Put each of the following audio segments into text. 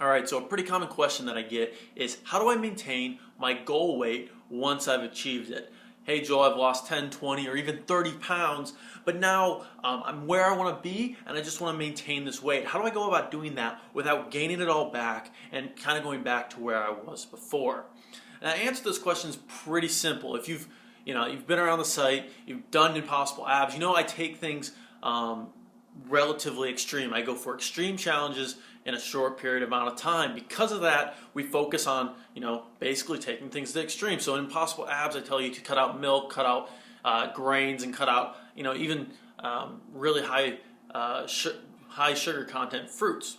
All right, so a pretty common question that I get is how do I maintain my goal weight once I've achieved it? Hey Joel, I've lost 10, 20, or even 30 pounds, but now I'm where I want to be and I just want to maintain this weight. How do I go about doing that without gaining it all back and kind of going back to where I was before? And the answer to this question is pretty simple. If you've been around the site, you've done Impossible Abs, I take things relatively extreme. I go for extreme challenges in a short period amount of time. Because of that, we focus on, basically taking things to the extreme. So in Impossible Abs, I tell you to cut out milk, cut out grains, and cut out, even really high sugar content fruits.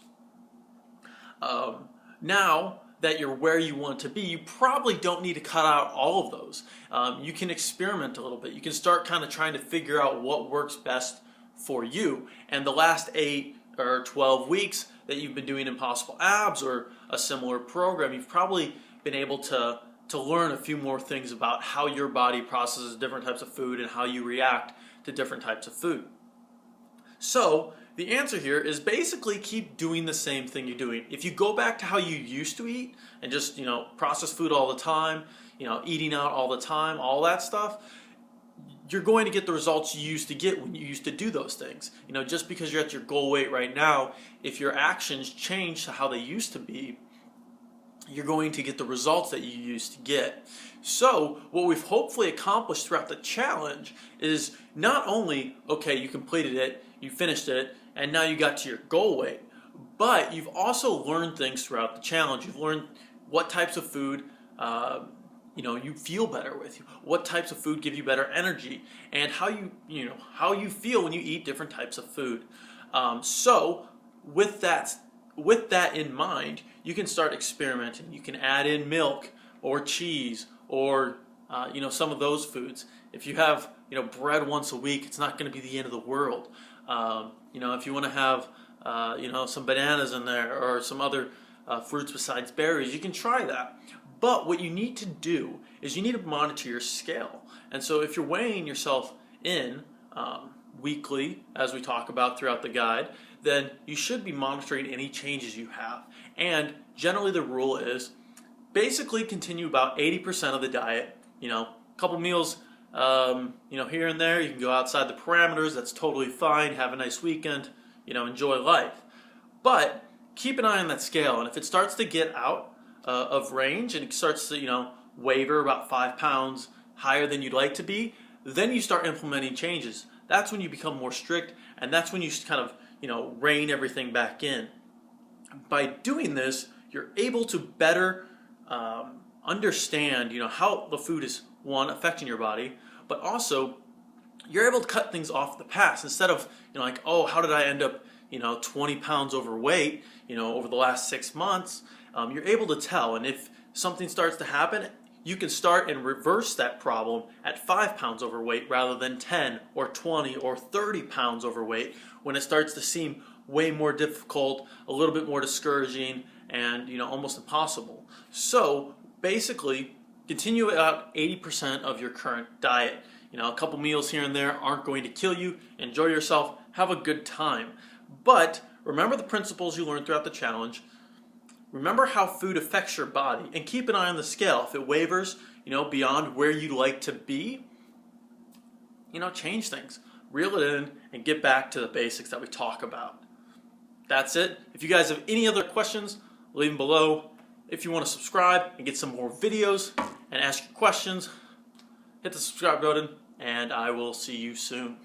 Now that you're where you want to be, you probably don't need to cut out all of those. You can experiment a little bit. You can start kind of trying to figure out what works best for you. And the last 8 or 12 weeks that you've been doing Impossible Abs or a similar program, you've probably been able to learn a few more things about how your body processes different types of food and how you react to different types of food. So the answer here is basically keep doing the same thing you're doing. If you go back to how you used to eat and just processed food all the time, eating out all the time, all that stuff, you're going to get the results you used to get when you used to do those things. Just because you're at your goal weight right now, if your actions change to how they used to be, you're going to get the results that you used to get. So what we've hopefully accomplished throughout the challenge is not only, okay, you completed it, you finished it, and now you got to your goal weight, but you've also learned things throughout the challenge. You've learned what types of food you feel better with, what types of food give you better energy, and how you feel when you eat different types of food. So with that in mind, you can start experimenting. You can add in milk or cheese or some of those foods. If you have bread once a week, it's not going to be the end of the world. If you want to have some bananas in there or some other fruits besides berries, you can try that. But what you need to do is you need to monitor your scale. And so if you're weighing yourself in weekly, as we talk about throughout the guide, then you should be monitoring any changes you have. And generally the rule is basically continue about 80% of the diet. A couple meals here and there. You can go outside the parameters. That's totally fine. Have a nice weekend. Enjoy life. But keep an eye on that scale. And if it starts to get out of range and it starts to waver about 5 pounds higher than you'd like to be, then you start implementing changes. That's when you become more strict, and that's when you kind of rein everything back in. By doing this, you're able to better understand how the food is, one, affecting your body, but also you're able to cut things off the past instead of how did I end up 20 pounds overweight over the last 6 months. You're able to tell, and if something starts to happen, you can start and reverse that problem at 5 pounds overweight rather than 10 or 20 or 30 pounds overweight when it starts to seem way more difficult, a little bit more discouraging, and almost impossible. So basically, continue about 80% of your current diet. A couple meals here and there aren't going to kill you. Enjoy yourself. Have a good time. But remember the principles you learned throughout the challenge. Remember how food affects your body, and keep an eye on the scale. If it wavers, beyond where you'd like to be, change things. Reel it in and get back to the basics that we talk about. That's it. If you guys have any other questions, leave them below. If you want to subscribe and get some more videos and ask your questions, hit the subscribe button, and I will see you soon.